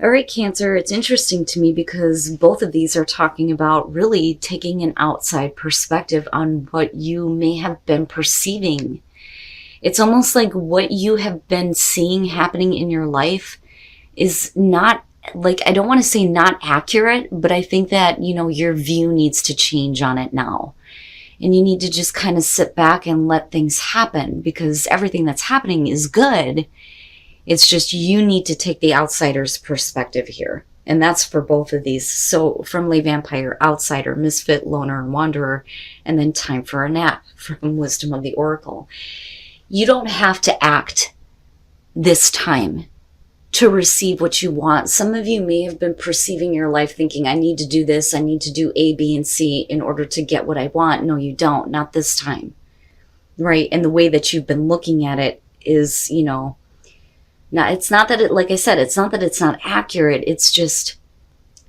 All right, Cancer, it's interesting to me because both of these are talking about really taking an outside perspective on what you may have been perceiving. It's almost like what you have been seeing happening in your life is not, like, I don't want to say not accurate, but I think that, your view needs to change on it now. And you need to just kind of sit back and let things happen, because everything that's happening is good. It's just you need to take the outsider's perspective here. And that's for both of these. So from Lay Vampire, outsider, misfit, loner, and wanderer, and then time for a nap from Wisdom of the Oracle. You don't have to act this time to receive what you want. Some of you may have been perceiving your life thinking, I need to do this, I need to do A, B, and C in order to get what I want. No, you don't. Not this time. Right? And the way that you've been looking at it is, now, it's not that like I said, it's not that it's not accurate. It's just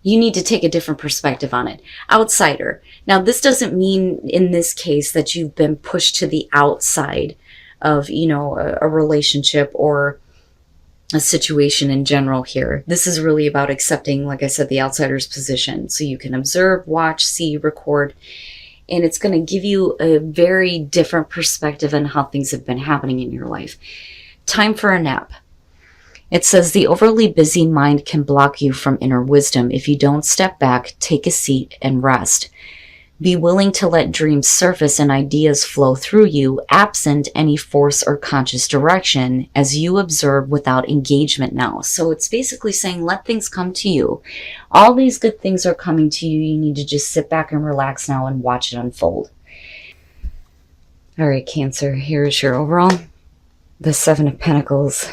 you need to take a different perspective on it. Outsider. Now, this doesn't mean in this case that you've been pushed to the outside of, a relationship or a situation in general here. This is really about accepting, like I said, the outsider's position. So you can observe, watch, see, record, and it's going to give you a very different perspective on how things have been happening in your life. Time for a nap. It says the overly busy mind can block you from inner wisdom if you don't step back, take a seat, and rest. Be willing to let dreams surface and ideas flow through you, absent any force or conscious direction, as you observe without engagement now. So it's basically saying, let things come to you. All these good things are coming to you. You need to just sit back and relax now and watch it unfold. All right, Cancer, here's your overall. The Seven of Pentacles.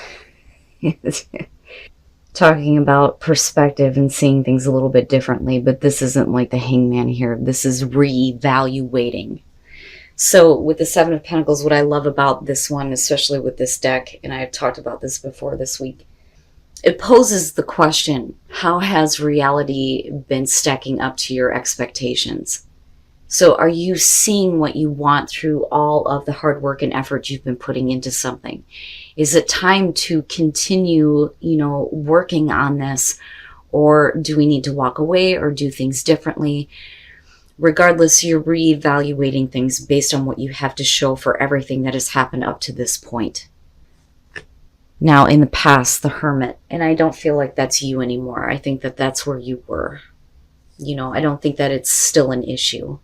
Talking about perspective and seeing things a little bit differently, but this isn't like the Hangman here. This is reevaluating. So with the Seven of Pentacles, what I love about this one, especially with this deck, and I have talked about this before this week, it poses the question, how has reality been stacking up to your expectations? So are you seeing what you want through all of the hard work and effort you've been putting into something? Is it time to continue, working on this? Or do we need to walk away or do things differently? Regardless, you're reevaluating things based on what you have to show for everything that has happened up to this point. Now, in the past, the Hermit, and I don't feel like that's you anymore. I think that that's where you were. I don't think that it's still an issue.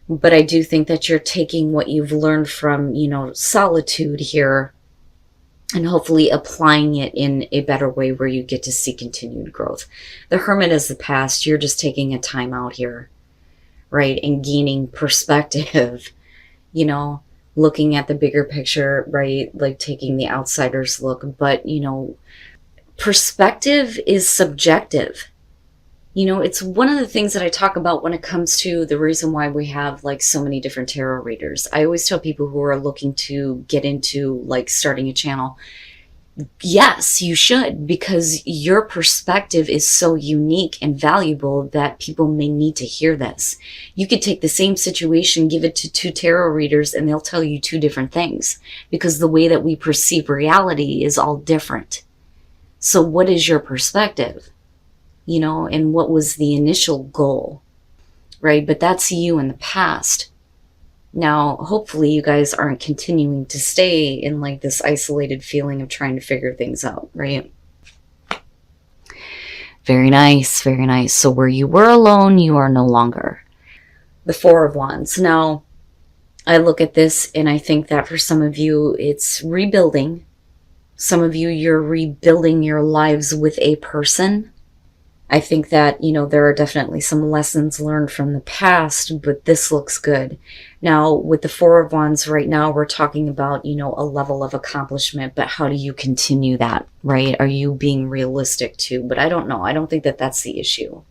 But I do think that you're taking what you've learned from, solitude here and hopefully applying it in a better way where you get to see continued growth. The Hermit is the past. You're just taking a time out here, right? And gaining perspective, looking at the bigger picture, right? Like taking the outsider's look. But, perspective is subjective. It's one of the things that I talk about when it comes to the reason why we have like so many different tarot readers. I always tell people who are looking to get into like starting a channel, yes, you should, because your perspective is so unique and valuable that people may need to hear this. You could take the same situation, give it to two tarot readers, and they'll tell you two different things because the way that we perceive reality is all different. So what is your perspective? And what was the initial goal, right? But that's you in the past. Now, hopefully you guys aren't continuing to stay in like this isolated feeling of trying to figure things out, right? Very nice, very nice. So where you were alone, you are no longer. The Four of Wands. Now, I look at this and I think that for some of you, it's rebuilding. Some of you, you're rebuilding your lives with a person. I think that, there are definitely some lessons learned from the past, but this looks good. Now, with the Four of Wands right now, we're talking about, a level of accomplishment, but how do you continue that, right? Are you being realistic too? But I don't know. I don't think that that's the issue.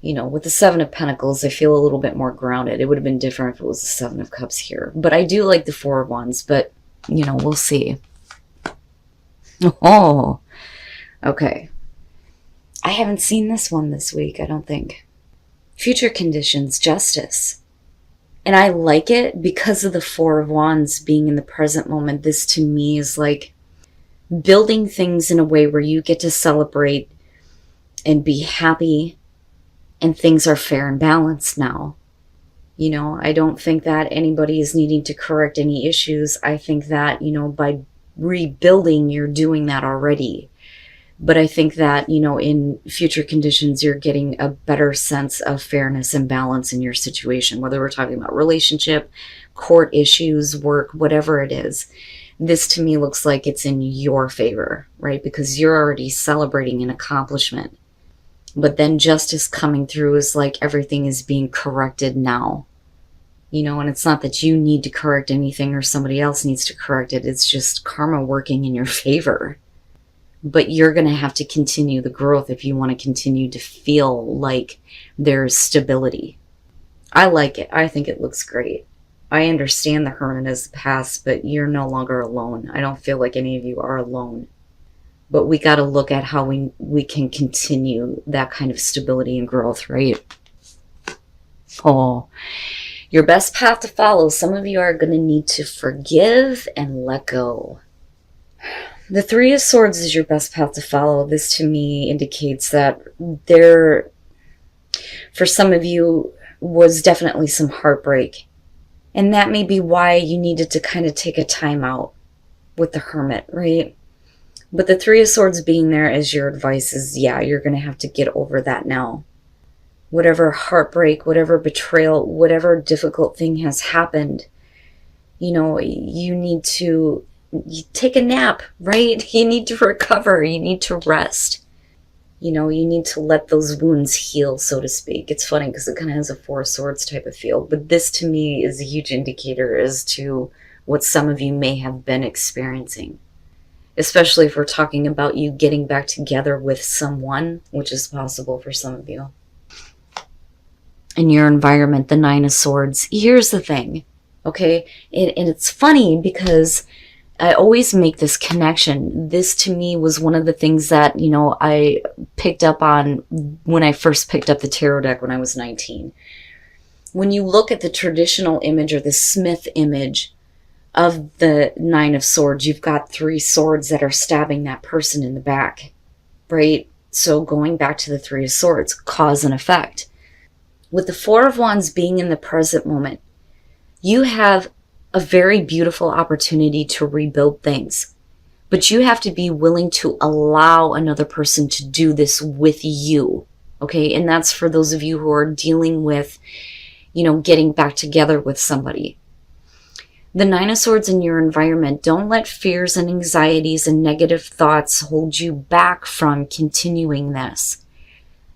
With the Seven of Pentacles, I feel a little bit more grounded. It would have been different if it was the Seven of Cups here. But I do like the Four of Wands, but, we'll see. Oh, okay. I haven't seen this one this week, I don't think. Future conditions, justice. And I like it because of the Four of Wands being in the present moment. This to me is like building things in a way where you get to celebrate and be happy, and things are fair and balanced now. You know, I don't think that anybody is needing to correct any issues. I think that, you know, by rebuilding, you're doing that already. But I think that, you know, in future conditions, you're getting a better sense of fairness and balance in your situation, whether we're talking about relationship, court issues, work, whatever it is. This to me looks like it's in your favor, right? Because you're already celebrating an accomplishment. But then justice coming through is like everything is being corrected now. You know, and it's not that you need to correct anything or somebody else needs to correct it. It's just karma working in your favor. But you're going to have to continue the growth if you want to continue to feel like there's stability. I like it. I think it looks great. I understand the Hermit as the past, but you're no longer alone. I don't feel like any of you are alone. But we got to look at how we can continue that kind of stability and growth, right? Oh, your best path to follow. Some of you are going to need to forgive and let go. The Three of Swords is your best path to follow. This to me indicates that there, for some of you, was definitely some heartbreak. And that may be why you needed to kind of take a time out with the Hermit, right? But the Three of Swords being there as your advice is, yeah, you're going to have to get over that now. Whatever heartbreak, whatever betrayal, whatever difficult thing has happened, you know, you need to take a nap, right? You need to recover. You need to rest. You know, you need to let those wounds heal, so to speak. It's funny because it kind of has a Four of Swords type of feel. But this to me is a huge indicator as to what some of you may have been experiencing. Especially if we're talking about you getting back together with someone, which is possible for some of you. In your environment, the Nine of Swords. Here's the thing, okay? And it's funny because I always make this connection. This to me was one of the things that, you know, I picked up on when I first picked up the tarot deck when I was 19. When you look at the traditional image or the Smith image of the Nine of Swords, you've got three swords that are stabbing that person in the back, right? So going back to the Three of Swords, cause and effect. With the Four of Wands being in the present moment, you have a very beautiful opportunity to rebuild things. But you have to be willing to allow another person to do this with you, okay? And that's for those of you who are dealing with, you know, getting back together with somebody. The Nine of Swords in your environment, don't let fears and anxieties and negative thoughts hold you back from continuing this.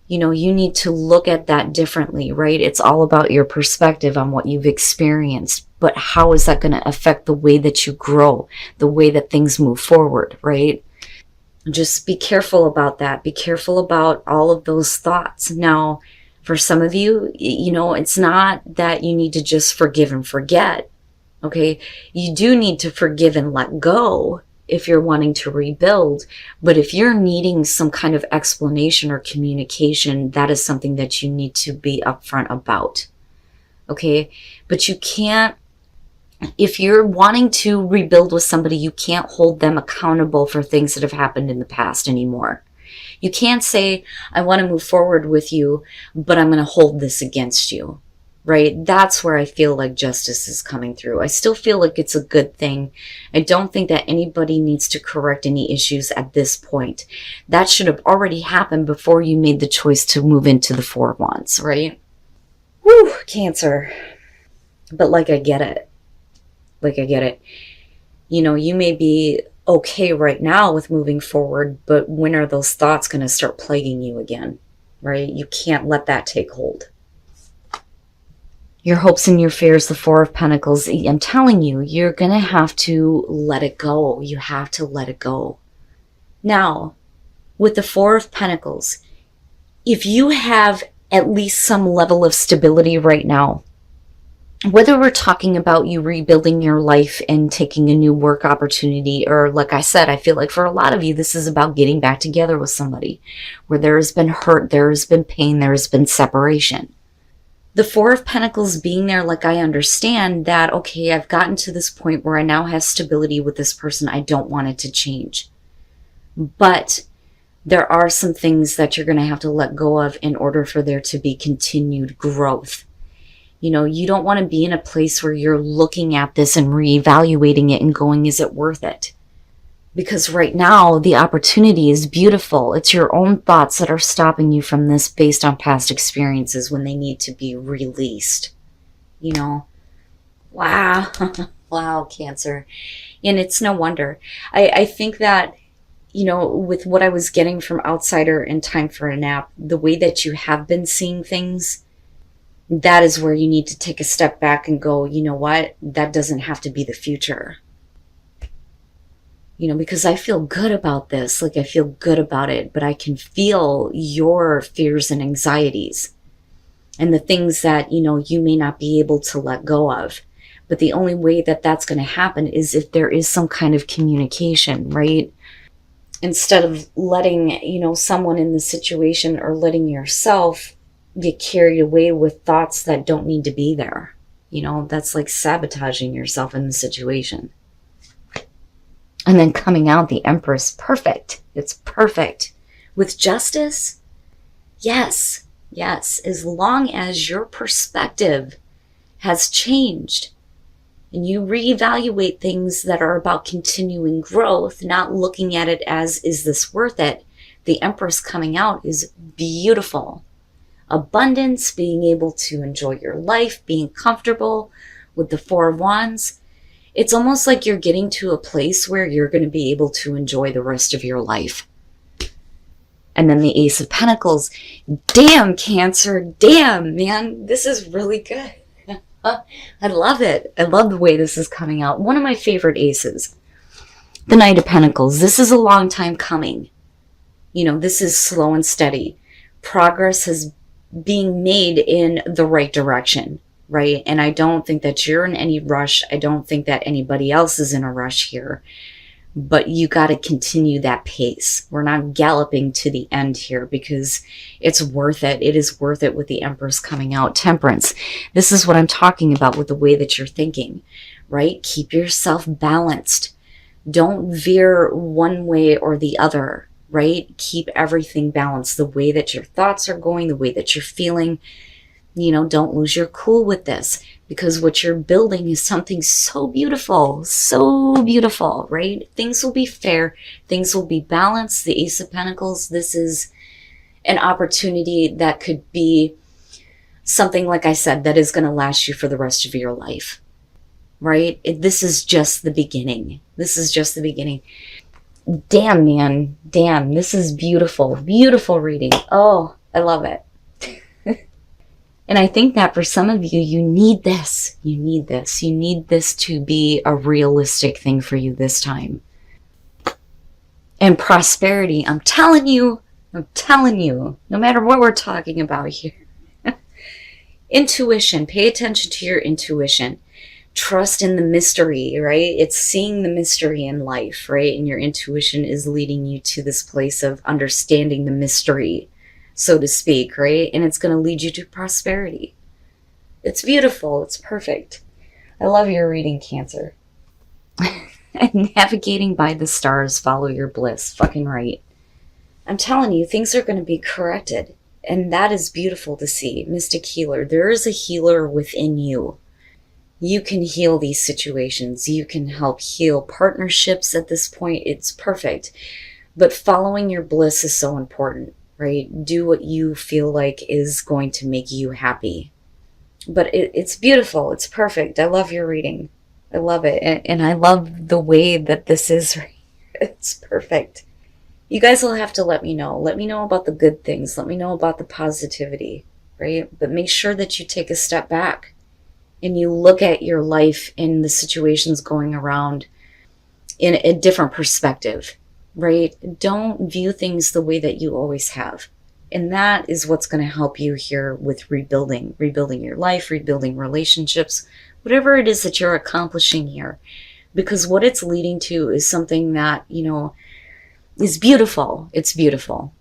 You know, you need to look at that differently, right? It's all about your perspective on what you've experienced, but how is that going to affect the way that you grow, the way that things move forward, right? Just be careful about that. Be careful about all of those thoughts. Now, for some of you, you know, it's not that you need to just forgive and forget, okay? You do need to forgive and let go if you're wanting to rebuild. But if you're needing some kind of explanation or communication, that is something that you need to be upfront about. Okay? But you can't, if you're wanting to rebuild with somebody, you can't hold them accountable for things that have happened in the past anymore. You can't say, I want to move forward with you, but I'm going to hold this against you. Right? That's where I feel like justice is coming through. I still feel like it's a good thing. I don't think that anybody needs to correct any issues at this point. That should have already happened before you made the choice to move into the Four of Wands, right? Woo, Cancer. But like, I get it. Like, I get it. You know, you may be okay right now with moving forward, but when are those thoughts going to start plaguing you again, right? You can't let that take hold. Your hopes and your fears, the Four of Pentacles, I'm telling you, you're going to have to let it go. You have to let it go. Now, with the Four of Pentacles, if you have at least some level of stability right now, whether we're talking about you rebuilding your life and taking a new work opportunity, or like I said, I feel like for a lot of you, this is about getting back together with somebody where there has been hurt, there has been pain, there has been separation. The Four of Pentacles being there, like, I understand that, okay, I've gotten to this point where I now have stability with this person. I don't want it to change. But there are some things that you're going to have to let go of in order for there to be continued growth. You know, you don't want to be in a place where you're looking at this and reevaluating it and going, is it worth it? Because right now, the opportunity is beautiful. It's your own thoughts that are stopping you from this based on past experiences when they need to be released. You know? Wow. Wow, Cancer. And it's no wonder. I think that, you know, with what I was getting from Outsider and Time for a Nap, the way that you have been seeing things, that is where you need to take a step back and go, you know what? That doesn't have to be the future. You know, because I feel good about this. Like, I feel good about it, but I can feel your fears and anxieties and the things that, you know, you may not be able to let go of. But the only way that that's going to happen is if there is some kind of communication, right? Instead of letting, you know, someone in the situation or letting yourself get carried away with thoughts that don't need to be there. You know, that's like sabotaging yourself in the situation. And then coming out the Empress, perfect. It's perfect. With justice, yes, yes. As long as your perspective has changed and you reevaluate things that are about continuing growth, not looking at it as, is this worth it? The Empress coming out is beautiful. Abundance, being able to enjoy your life, being comfortable with the Four of Wands. It's almost like you're getting to a place where you're going to be able to enjoy the rest of your life. And then the Ace of Pentacles. Damn, Cancer. Damn, man. This is really good. I love it. I love the way this is coming out. One of my favorite aces. The Knight of Pentacles. This is a long time coming. You know, this is slow and steady. Progress is being made in the right direction. Right? And I don't think that you're in any rush. I don't think that anybody else is in a rush here. But you got to continue that pace. We're not galloping to the end here because it's worth it. It is worth it with the Empress coming out. Temperance. This is what I'm talking about with the way that you're thinking, right? Keep yourself balanced. Don't veer one way or the other, right? Keep everything balanced. The way that your thoughts are going, the way that you're feeling. You know, don't lose your cool with this because what you're building is something so beautiful, right? Things will be fair. Things will be balanced. The Ace of Pentacles, this is an opportunity that could be something, like I said, that is going to last you for the rest of your life, right? This is just the beginning. This is just the beginning. Damn, man. Damn, this is beautiful. Beautiful reading. Oh, I love it. And I think that for some of you, you need this. You need this. You need this to be a realistic thing for you this time. And prosperity, I'm telling you, no matter what we're talking about here. Intuition, pay attention to your intuition. Trust in the mystery, right? It's seeing the mystery in life, right? And your intuition is leading you to this place of understanding the mystery, so to speak, right? And it's going to lead you to prosperity. It's beautiful. It's perfect. I love your reading, Cancer. And navigating by the stars, follow your bliss. Fucking right. I'm telling you, things are going to be corrected. And that is beautiful to see. Mystic Healer. There is a healer within you. You can heal these situations. You can help heal partnerships at this point. It's perfect. But following your bliss is so important. Right? Do what you feel like is going to make you happy. But it's beautiful. It's perfect. I love your reading. I love it. And I love the way that this is. It's perfect. You guys will have to let me know. Let me know about the good things. Let me know about the positivity. Right? But make sure that you take a step back and you look at your life and the situations going around in a different perspective. Right? Don't view things the way that you always have. And that is what's going to help you here with rebuilding your life, rebuilding relationships, whatever it is that you're accomplishing here. Because what it's leading to is something that, you know, is beautiful. It's beautiful.